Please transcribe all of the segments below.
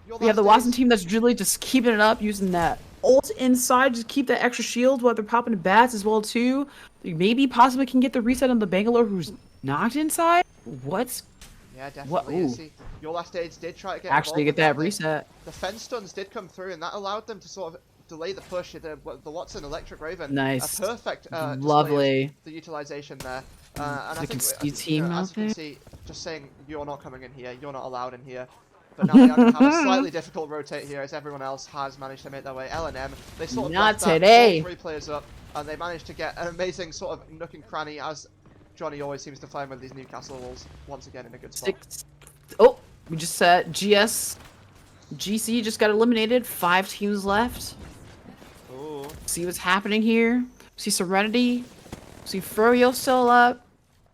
Your We have last the Watson days. team that's really just keeping it up, using that ult inside to keep that extra shield while they're popping bats as well too. Maybe possibly can get the reset on the Bangalore who's knocked inside. What's Yeah, what? definitely. You Ooh, see, your last days did try to get actually involved get with that that. reset. The fence stuns did come through, and that allowed them to sort of delay the push. The Watson Electric Raven, a Nice, perfect display of lovely. the utilization there. And I I can think, see you know, team as out you can there. see, just saying you're not coming in here, you're not allowed in here. But now they are going to have a slightly difficult rotate here, as everyone else has managed to make their way. L&M, they sort of Not left that all today. three players up, and they managed to get an amazing sort of nook and cranny, as Johnny always seems to find with these Newcastle walls, once again in a good spot. Six. Oh, we just said GC just got eliminated. 5 teams left. Ooh. See what's happening here. See Serenity. See Froyo still up.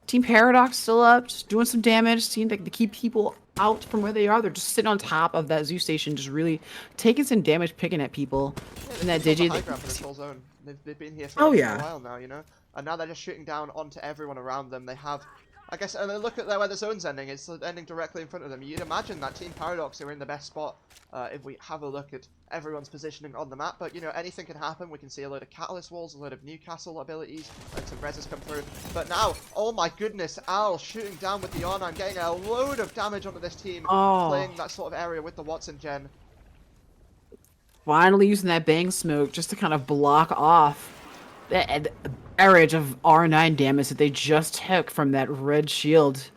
Team Paradox still up, just doing some damage. Seeing to keep people out from where they are. They're just sitting on top of that zoo station, just really taking some damage, picking at people. Yeah, And they've that controlled the Digi. high ground for this whole zone. They've been here Oh for a yeah. while now, you know? And now they're just shooting down onto everyone around them. They have, I guess, and look at where the zone's ending. It's ending directly in front of them. You'd imagine that Team Paradox are in the best spot if we have a look at everyone's positioning on the map. But, you know, anything can happen. We can see a load of Catalyst walls, a load of Newcastle abilities, and some reses come through. But now, oh my goodness, Al shooting down with the R9, getting a load of damage onto this team, Oh, playing that sort of area with the Watson gen. finally using that bang smoke just to kind of block off that barrage of R9 damage that they just took from that red shield.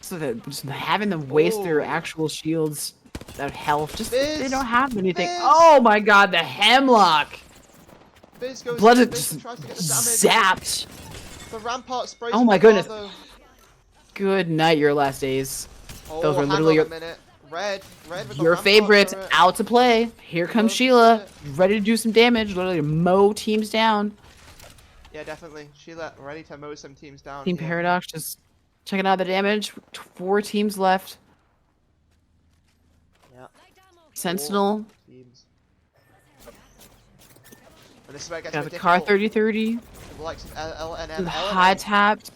So that just having them waste their Oh, actual shields, that health, just they Fizz! don't have anything. Fizz! Oh my god, the hemlock! Fizz goes Blood in, just Fizz tries to get the damage. zapped. The Rampart sprays Oh from my afar goodness. though. Good night, your last days. Those Oh, are hang literally on a your, minute. Red with the your Rampart favorites turret. out to play. Here comes Love to see Sheila, it. ready to do some damage, literally mow teams down. Yeah, definitely. Sheila ready to mow some teams down Team here. Paradox just checking out the damage. 4 teams left. Yeah. 4 Sentinel teams. And this is where it gets a got bit the car difficult. 30-30. The likes of LNM. The high LNM. tapped.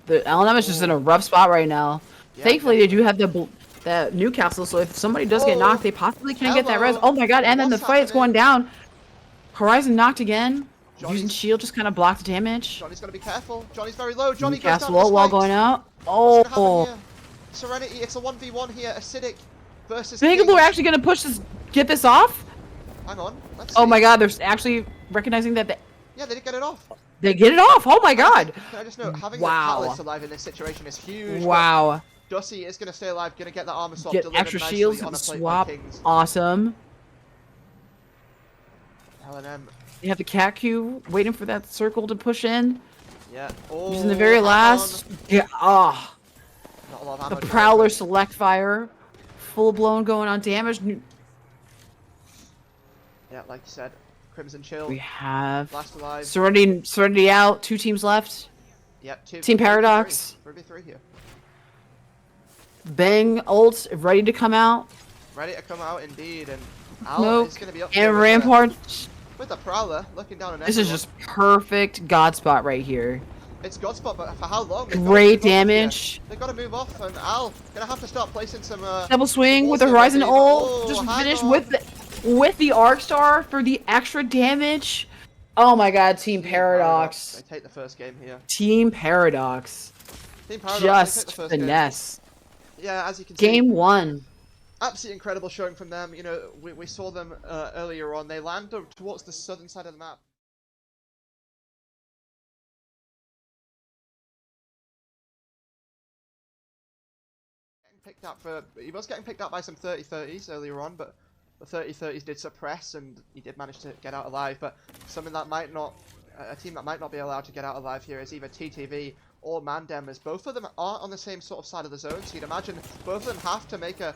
The LNM is just in a rough spot right now. Yeah, Thankfully, they do definitely. have that Newcastle, so if somebody does get knocked, Oh, they possibly can get that res. hello. Oh my god, and then the What's fight's going happening? down. Horizon knocked again. Using Johnny's shield just kind of blocked the damage. Johnny's got to be careful. Johnny's very low. Johnny goes down Newcastle to the ult while spikes. going out. What's going to happen Oh, here? Serenity, it's a 1v1 here. Acidic versus Bangalore Kings. actually gonna push this, get this off. Hang on, let's see. Oh my god, they're actually recognizing that Yeah, they did get it off. they get it off. Oh my god. Can I just note, having the Wow. Catalyst alive in this situation is huge. but Wow. Dusty is going to stay alive, going to get the armor swap Get delivered extra nicely shields on and a plate swap. by Kings. Awesome. L&M, You have the cat queue waiting for that circle to push in. yeah. Oh, Using the very hang last. on. Yeah. Ah. Not a lot of The ammo to Prowler go, select fire. Full blown going on damage. but yeah, like you said, Crimson Chill, We have last alive. Serenity out. 2 teams left. Yep, Team Paradox. 3v3 here. Bang ult ready to come out. Ready to come out indeed, and Al Smoke is going to be up here and with Rampart. the Prowler, looking down on This is everyone. just perfect God spot right here. It's Godspot, but for how long? They've Great gotta move off damage. here. They've got to move off, and Al gonna have to start placing some. Double swing with the walls Horizon here, ult. oh, Just hang finish on. with the Arc Star for the extra damage. Oh my god, Team Paradox. They take the first game here. Team Paradox. Team Paradox, they take Just the first game. finesse. Yeah, as you can see, Game 1. absolutely incredible showing from them. You know, we saw them earlier on. They landed towards the southern side of the map. Picked up he was getting picked up by some 30-30s earlier on, but the 30-30s did suppress, and he did manage to get out alive. But something that might not, a team that might not be allowed to get out alive here is either TTV or Mandem, as both of them are on the same sort of side of the zone. So you'd imagine both of them have to make a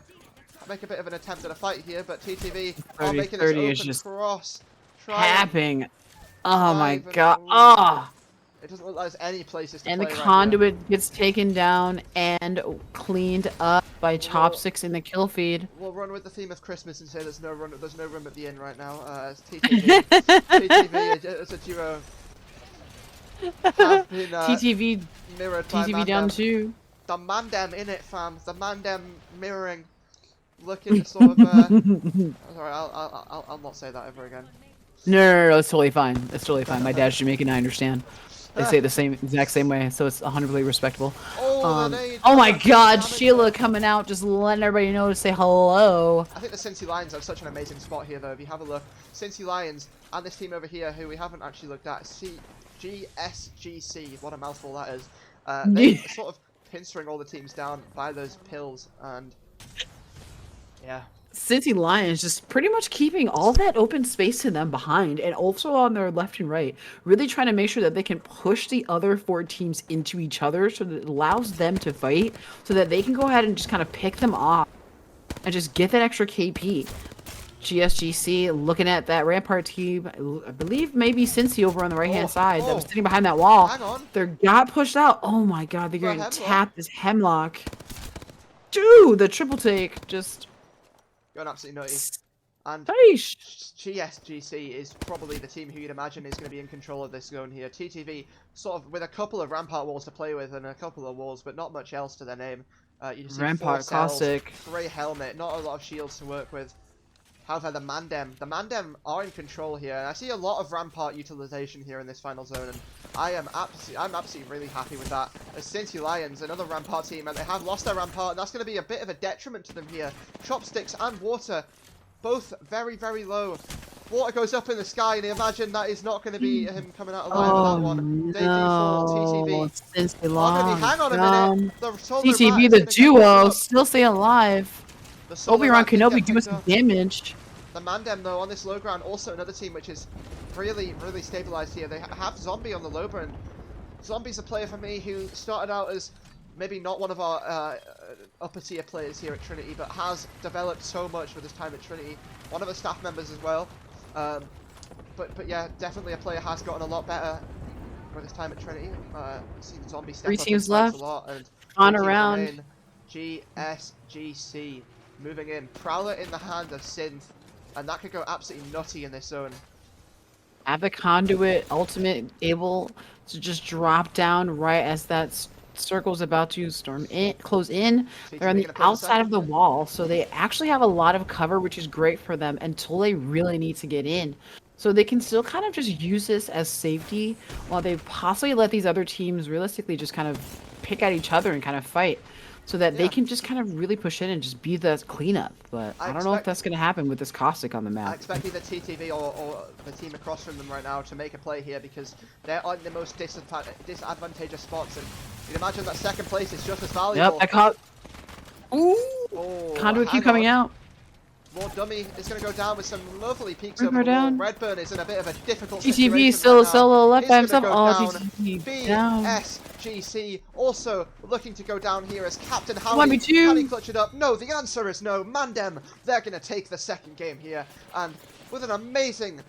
bit of an attempt at a fight here. But TTV are making this 30 is open just cross. Tapping. Oh my drive and- god. ooh. Ah. It doesn't look like there's any places to And the play right here. conduit gets taken down and cleaned up by Chopsticks in the kill feed. We'll run with the theme of Christmas and say there's no room at the inn right now. It's TTV. TTV as a duo have been TTV mirrored by TTV down Mandem. 2. The Mandem in it, fam. The Mandem mirroring. looking sort of. Sorry, I'll not say that ever again. No, it's totally fine. It's totally fine. My dad's Jamaican, I understand. They say it the exact same way, so it's 100% respectable. Oh, the nade Oh does my actually God, damage Sheila her. coming out, just letting everybody know to say hello. I think the Cincy Lions have such an amazing spot here, though. If you have a look, Cincy Lions and this team over here, who we haven't actually looked at, GSGC. What a mouthful that is. They sort of pinstering all the teams down by those pills, and yeah. Cincy Lions just pretty much keeping all that open space to them behind, and also on their left and right, really trying to make sure that they can push the other 4 teams into each other, so that it allows them to fight, so that they can go ahead and just kind of pick them off and just get that extra KP. GSGC looking at that Rampart team, I believe maybe Cincy over on the right hand side that was sitting behind that wall. Hang on. They got pushed out. Oh my God, they're getting hemlock. tapped. This hemlock. Dude, the triple take just. Going absolutely nutty. And Sheesh. GSGC is probably the team who you'd imagine is going to be in control of this zone here. TTV sort of with a couple of Rampart walls to play with and a couple of walls, but not much else to their name. You just see Rampart 4 cells, classic. grey helmet, not a lot of shields to work with. However, the Mandem are in control here, and I see a lot of Rampart utilization here in this final zone, and I'm absolutely really happy with that. As Cincy Lions, another Rampart team, and they have lost their Rampart, and that's going to be a bit of a detriment to them here. Chopsticks and Water, both very, very low. Water goes up in the sky, and imagine that is not going to be him coming out alive with that one. They do fall, TTV. Cincy Lions. Hang on a minute. The TTV, the duo, still staying alive. Obi-Wan Kenobi doing some damage. The Mandem, though, on this low ground, also another team which is really, really stabilized here. They have Zombie on the low ground. Zombie's a player for me who started out as maybe not one of our upper tier players here at Trinity, but has developed so much with his time at Trinity. One of the staff members as well. But yeah, definitely a player has gotten a lot better with his time at Trinity. Seen Zombie step 3 up teams in fights left. a lot, and On 3 teams around. remain. GSGC moving in. Prowler in the hand of Synth, and that could go absolutely nutty in this zone. Have the conduit ultimate able to just drop down right as that circle's about to close in. They're on the outside of the wall, so they actually have a lot of cover, which is great for them until they really need to get in. So they can still kind of just use this as safety while they possibly let these other teams realistically just kind of pick at each other and kind of fight. So that they can just kind of really push in and just be the cleanup. But I don't know if that's going to happen with this Caustic on the map. I expect either TTV or the team across from them right now to make a play here, because they're on the most disadvantageous spots. And you'd imagine that second place is just as valuable. Yep, I caught. Ooh! Conduit keep coming out. More Dummy is going to go down with some lovely peaks Rip over her the wall. down. Redburn is in a bit of a difficult TTV situation still right now. solo left by He's gonna himself. go Oh, down. TTV down. BSGC also looking to go down here as Captain Howie. 1v2. Can he clutch it up? No, the answer is no. Mandem, they're going to take the second game here. And with an amazing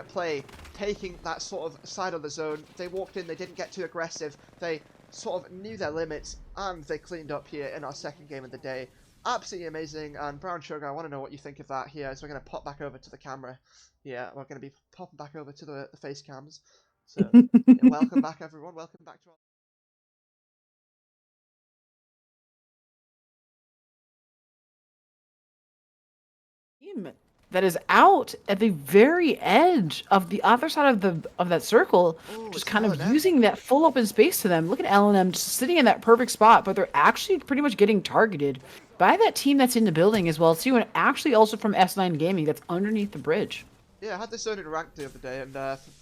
play, taking that sort of side of the zone. They walked in, they didn't get too aggressive. They sort of knew their limits, and they cleaned up here in our second game of the day. Absolutely amazing. And Brown Sugar, I want to know what you think of that here. So we're going to pop back over to the camera. Yeah, we're going to be popping back over to the face cams. So yeah, welcome back, everyone. Welcome back to our... Team that is out at the very edge of the other side of that circle, just kind of using that full open space to them. Look at L&M just sitting in that perfect spot, but they're actually pretty much getting targeted by that team that's in the building as well too, and actually also from S9 Gaming that's underneath the bridge. Yeah, I had this zone in ranked the other day, and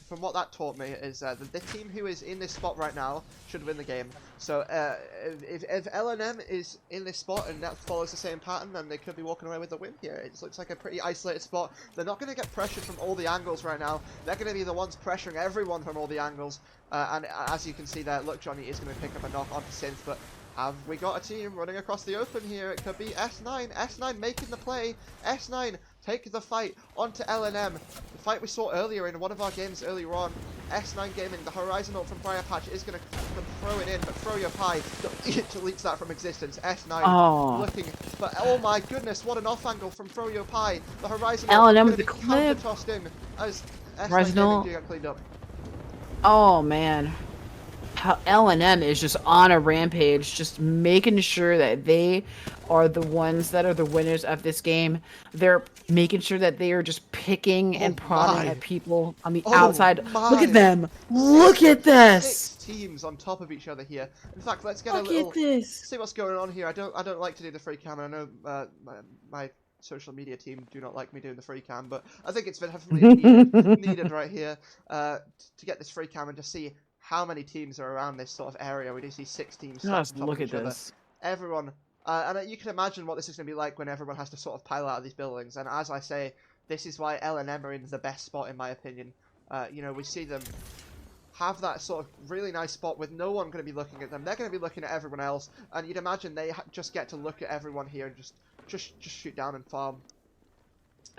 from what that taught me is the team who is in this spot right now should win the game. So if L&M is in this spot and that follows the same pattern, then they could be walking away with the win here. It looks like a pretty isolated spot. They're not going to get pressured from all the angles right now. They're going to be the ones pressuring everyone from all the angles. And as you can see there, look, Johnny is going to pick up a knock onto Synth, but have we got a team running across the open here? It could be S9. S9 making the play. S9 take the fight onto L&M. The fight we saw earlier in one of our games earlier on. S9 Gaming, the Horizon ult from Briar Patch is going to throw it in, but Throw Your Pie deletes that from existence. S9 looking, but oh my goodness, what an off angle from Throw Your Pie. The Horizon ult L&M with the clip. Tossed in as S9 Horizon Gaming ult. do get cleaned up. Oh man. L&M is just on a rampage, just making sure that they are the ones that are the winners of this game. They're making sure that they are just picking and prodding at people on the Oh outside. Look at my! them! Look at this! 6 teams on top of each other here. In fact, let's get a Look little at this! see what's going on here. I don't like to do the free cam. And I know my social media team do not like me doing the free cam, but I think it's definitely needed right here to get this free cam and just see how many teams are around this sort of area. We do see 6 teams stacked Just on top look of at each other. this. Everyone, and you can imagine what this is going to be like when everyone has to sort of pile out of these buildings. And as I say, this is why L&M are in the best spot in my opinion. You know, we see them have that sort of really nice spot with no one going to be looking at them. They're going to be looking at everyone else, and you'd imagine they just get to look at everyone here and just shoot down and farm.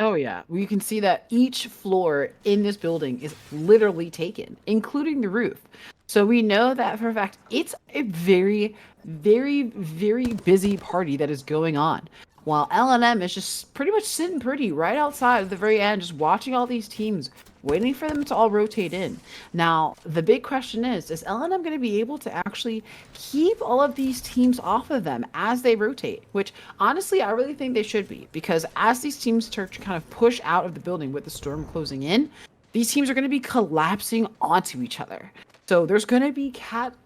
Oh yeah, well, you can see that each floor in this building is literally taken, including the roof. So we know that for a fact it's a very, very, very busy party that is going on. While L&M is just pretty much sitting pretty right outside at the very end, just watching all these teams, waiting for them to all rotate in. Now, the big question is L&M going to be able to actually keep all of these teams off of them as they rotate? Which, honestly, I really think they should be, because as these teams start to kind of push out of the building with the storm closing in, these teams are going to be collapsing onto each other. So there's going to be catalyst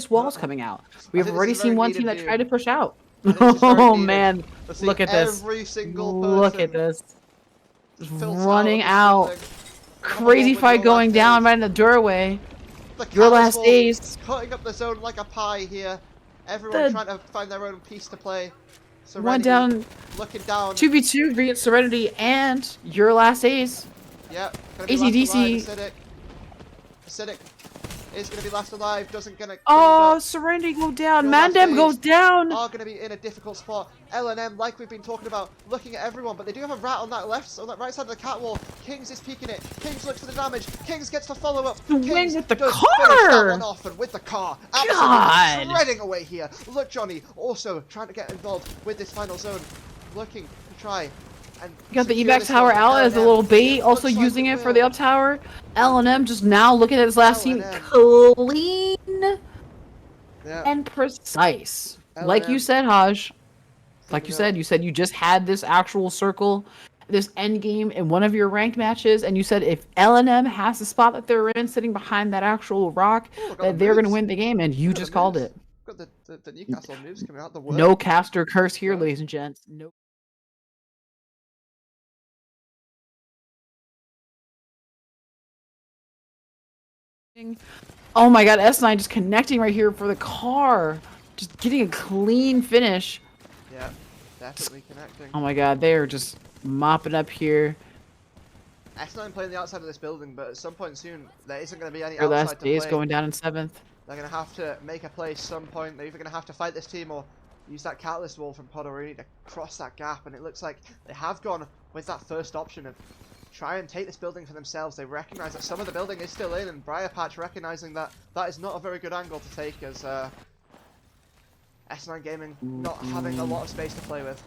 walls coming out. I We've think this already is a very seen one needed team that view. tried to push out. I think this is very Oh needed. man, Let's see look at this. every single Look person at this. Just filter running of this out. building. Crazy With fight your going last down days. right in the doorway. The Your Catalyst last Wall days. cutting up the zone like a pie here. Everyone The trying to find their own piece to play. one Serenity down, looking down. 2v2 against Serenity and your last days. Yep, gonna be last alive. ACDC. Acidic is gonna be last alive. Doesn't gonna. Oh, Serenity go down. Your last Mandem go days down. are going to be in a difficult spot. L&M, like we've been talking about, looking at everyone, but they do have a rat on that right side of the catwall. Kings is peeking it. Kings looks for the damage. Kings gets the follow up. The Kings wing with the does finish that car. one off, and with the car, God. absolutely shredding away here. Look, Johnny also trying to get involved with this final zone, looking to try. And You got the secure evac this tower one. out as a little bait, also Looks like using it for will. the up tower. L&M just now looking at his last team L&M. clean Yeah. and precise. L&M. Like you said, Haj. Like Figured you said you just had this actual circle, this end game in one of your ranked matches, and you said if L&M has the spot that they're in, sitting behind that actual rock, Ooh, that they're going to moves. win the game, and you Look at just the called moves. it. Got the Newcastle moves coming out. The work. No caster curse here, No. ladies and gents. No. Oh my god, S9 just connecting right here for the car. Just getting a clean finish. Yeah, definitely connecting. Oh my god, they are just mopping up here. S9 playing the outside of this building, but at some point soon, there isn't going to be any Their outside last to days play. going down in 7th. They're going to have to make a play some point. They're either going to have to fight this team or use that catalyst wall from Podolini to cross that gap. And it looks like they have gone with that first option of try and take this building for themselves. They recognise that some of the building is still in, and Briarpatch recognising that that is not a very good angle to take as S9 Gaming not having a lot of space to play with.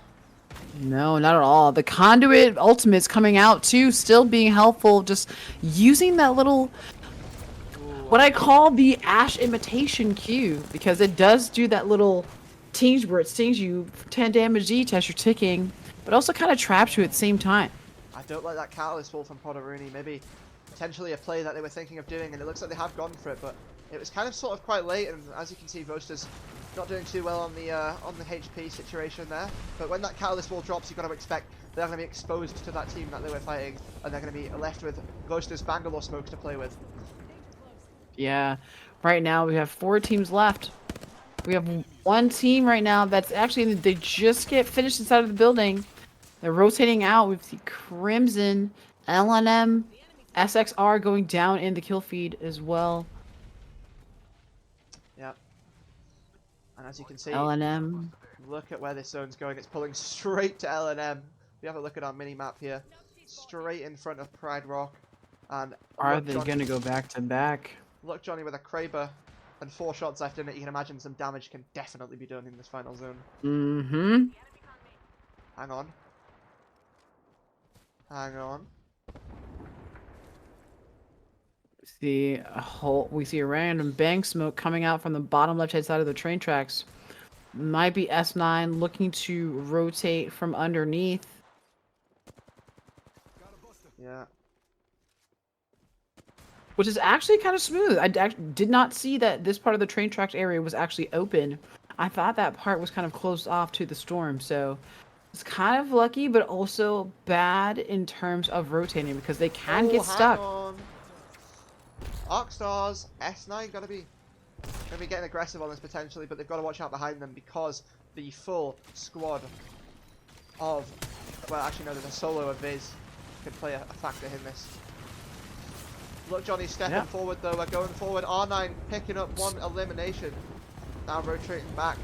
No, not at all. The conduit ultimates coming out too, still being helpful. Just using that little, what I call the Ash imitation Q, because it does do that little tinge where it stings you for 10 damage each as you're ticking, but also kind of traps you at the same time. I don't like that catalyst wall from Podolini. Maybe potentially a play that they were thinking of doing, and it looks like they have gone for it, but it was kind of sort of quite late, and as you can see, Vosta's not doing too well on the HP situation there. But when that catalyst wall drops, you've got to expect they're going to be exposed to that team that they were fighting, and they're going to be left with Vosta's Bangalore smokes to play with. Yeah, right now we have 4 teams left. We have one team right now that's actually, they just get finished inside of the building. They're rotating out. We see Crimson, L&M, SXR going down in the kill feed as well. Yep. And as you can see, L&M. look at where this zone's going. It's pulling straight to L&M. If you have a look at our mini-map here, straight in front of Pride Rock. And Are they going to go back to back? Look, Johnny, with a Kraber and 4 shots left in it, you can imagine some damage can definitely be done in this final zone. Mm-hmm. Hang on. Hang on. We see a random bank smoke coming out from the bottom left-hand side of the train tracks. Might be S9 looking to rotate from underneath. Yeah. Which is actually kind of smooth. I did not see that this part of the train tracks area was actually open. I thought that part was kind of closed off to the storm, so it's kind of lucky, but also bad in terms of rotating because they can get stuck. Hang on. Arcstars, S9 gonna be getting aggressive on this potentially, but they've got to watch out behind them because the full squad of, well, actually no, there's a solo of Viz could play a factor in this. Look, Johnny stepping forward though. We're going forward. R9 picking up one elimination. Now rotating back.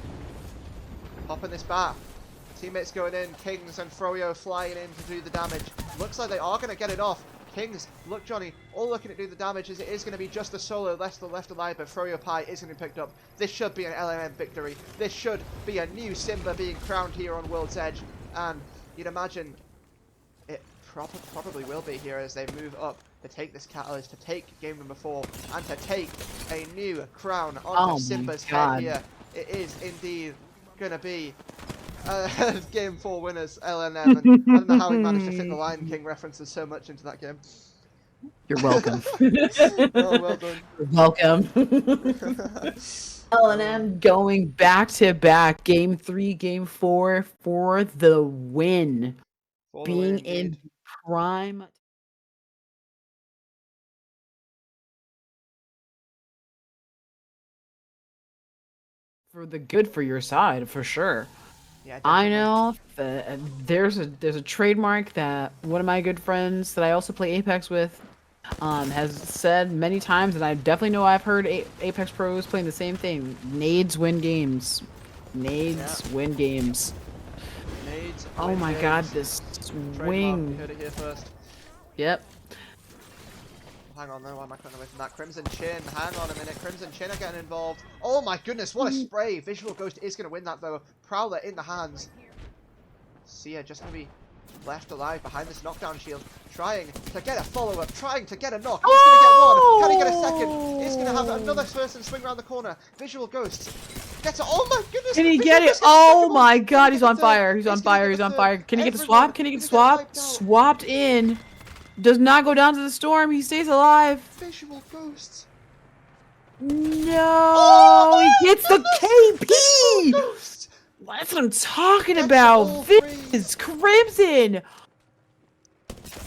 Popping this back. Teammates going in. Kings and Froyo flying in to do the damage. Looks like they are going to get it off. Kings, look, Johnny, all looking at do the damage as it is going to be just a solo left alive, but Froyo Pie is going to be picked up. This should be an LMM victory. This should be a new Simba being crowned here on World's Edge. And you'd imagine it probably will be here as they move up to take this catalyst, to take game number 4, and to take a new crown on Simba's head here. It is indeed going to be game 4 winners, LNM. And I don't know how we managed to fit the Lion King references so much into that game. You're welcome. Oh, well done. You're welcome. LNM going back to back, game 3, game 4 for the win. Being in prime. For the good for your side, for sure. Yeah, I know that there's a trademark that one of my good friends that I also play Apex with has said many times, and I definitely know I've heard Apex pros playing the same thing. Nades win games. Nades win games. Nades oh my god, this swing. You heard it here first. Yep. Hang on though, why am I cutting away from that? Crimson Chin, hang on a minute, Crimson Chin are getting involved. Oh my goodness, what a spray! Visual Ghost is going to win that though. Prowler in the hands. Sia just going to be left alive behind this knockdown shield. Trying to get a follow-up, trying to get a knock. He's going to get one. Can he get a second? He's going to have another person swing around the corner. Visual Ghost gets it. Oh my goodness! Can he get it? Oh my god, he's on fire. He's on fire. He's on fire. Can he get the swap? Can he get the swap? Swapped in. Does not go down to the storm. He stays alive. Visual Ghosts. No, he gets the KP. That's what I'm talking about. Viz, Crimson.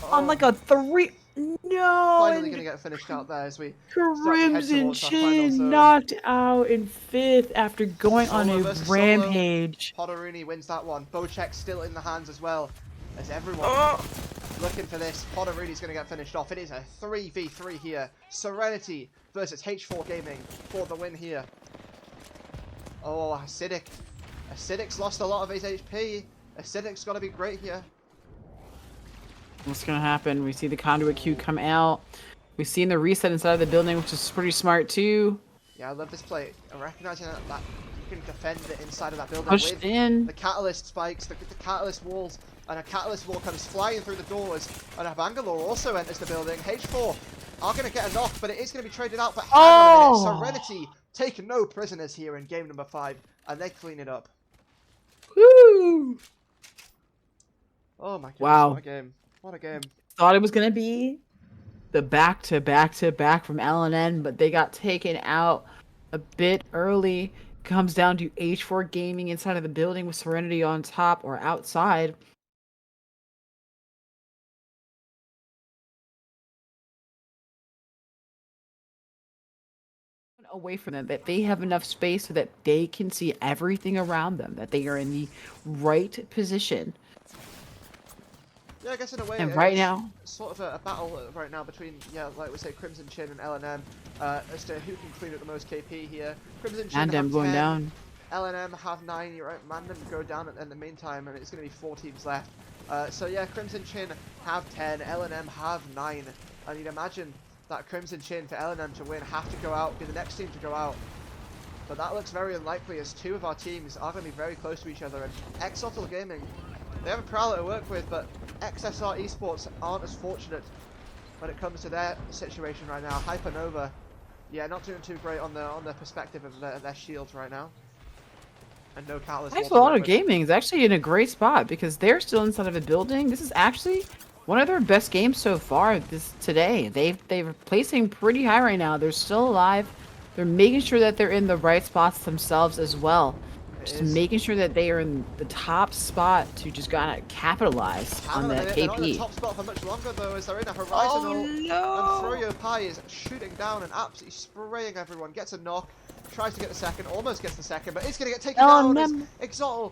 On like a 3. No. Finally gonna get finished out there as we Crimson Chin knocked out in 5th after going on a rampage. Potteruni wins that one. Bocek still in the hands as well as everyone looking for this. Potteruni's gonna get finished off. It is a 3v3 here. Serenity versus H4 Gaming for the win here. Oh, Acidic. Acidic's lost a lot of his HP. Acidic's gotta be great here. What's gonna happen? We see the conduit queue come out. We've seen the reset inside of the building, which is pretty smart too. Yeah, I love this play. Recognizing that you can defend it inside of that building Pushed in. the catalyst spikes, the catalyst walls, and a catalyst wall comes flying through the doors. And a Bangalore also enters the building. H4 are going to get a knock, but it is going to be traded out. But hang on a minute. Serenity take no prisoners here in game number 5, and they clean it up. Woo! Oh my goodness, wow. What a game. What a game. Thought it was going to be the back-to-back-to-back from LNN, but they got taken out a bit early. Comes down to H4 Gaming inside of the building with Serenity on top or outside. Away from them, that they have enough space so that they can see everything around them, that they are in the right position. Yeah, I guess in a way, and right now, sort of a battle right now between, like we say, Crimson Chin and LNM as to who can clean up the most KP here. Crimson Chin have going 10, down. LNM have 9. You're right, Mandem go down in the meantime, and it's going to be 4 teams left. So yeah, Crimson Chin have 10, LNM have 9, and you'd imagine that Crimson Chin for LNM to win have to go out, be the next team to go out. But that looks very unlikely as 2 of our teams are going to be very close to each other. And Exotil Gaming, they have a Prowler to work with, but XSR Esports aren't as fortunate when it comes to their situation right now. Hypernova, yeah, not doing too great on the perspective of their shields right now. And no Catalyst Thanks wall a to lot work of with. gaming is actually in a great spot because they're still inside of a building. This is actually one of their best games so far today. They're placing pretty high right now. They're still alive. They're making sure that they're in the right spots themselves as well. It Just is. making sure that they are in the top spot to just gotta capitalize Hang on on a that minute, they're not in the KP. top spot for much longer though, as they're in a Horizon Oh ult. And no! Froyo Pi is shooting down and absolutely spraying everyone. Gets a knock, tries to get the second, almost gets the second, but it's going to get taken Oh down as no! Exotl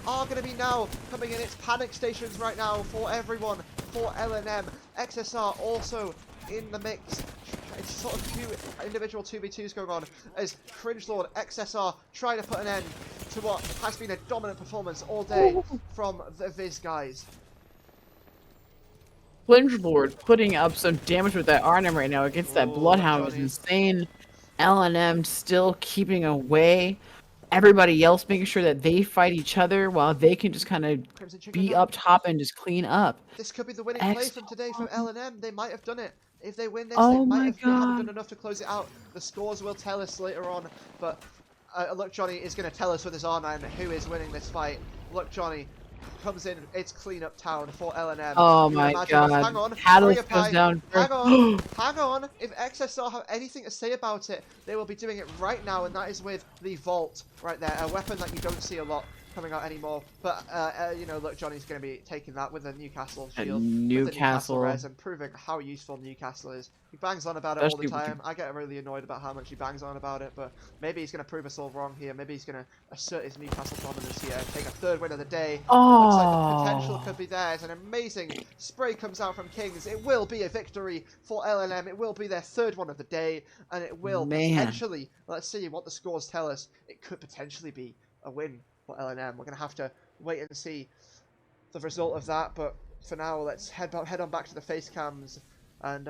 are going to be now coming in. It's panic stations right now for everyone, for LNM. XSR also in the mix. It's sort of two individual 2v2s going on as Cringelord, XSR trying to put an end to what has been a dominant performance all day from the Viz guys. Lord putting up some damage with that Arnhem right now against that Oh, look, Bloodhound is Johnny. insane. LNM still keeping away. Everybody else making sure that they fight each other while they can just kind of Crimson Chicken be now. up top and just clean up. This could be the winning play X. from today from L&M. They might have done it. If they win this, they Oh might my have. They haven't done god. enough to close it out. The scores will tell us later on. But look, Johnny is going to tell us with his R9 who is winning this fight. Look, Johnny comes in. It's clean up town for L&M. Oh You would my imagine. Hang god. on, Catalyst goes Pie. down Hang first. on, hang on. If XSR have anything to say about it, they will be doing it right now, and that is with the Vault right there, a weapon that you don't see a lot coming out anymore. But you know, look, Johnny's going to be taking that with a Newcastle shield, with the Newcastle Newcastle. res, and proving how useful Newcastle is. He bangs on about it all the Especially with time. I get really annoyed about how much he bangs on about it, but maybe he's going to prove us all wrong here. Maybe he's going to assert his Newcastle dominance here and take a third win of the day. It looks like the potential could be there. As an amazing spray comes out from Kings. It will be a victory for LLM. It will be their third one of the day, and it will Man. potentially, let's see what the scores tell us, it could potentially be a win for LNM. We're going to have to wait and see the result of that, but for now, let's head on back to the face cams and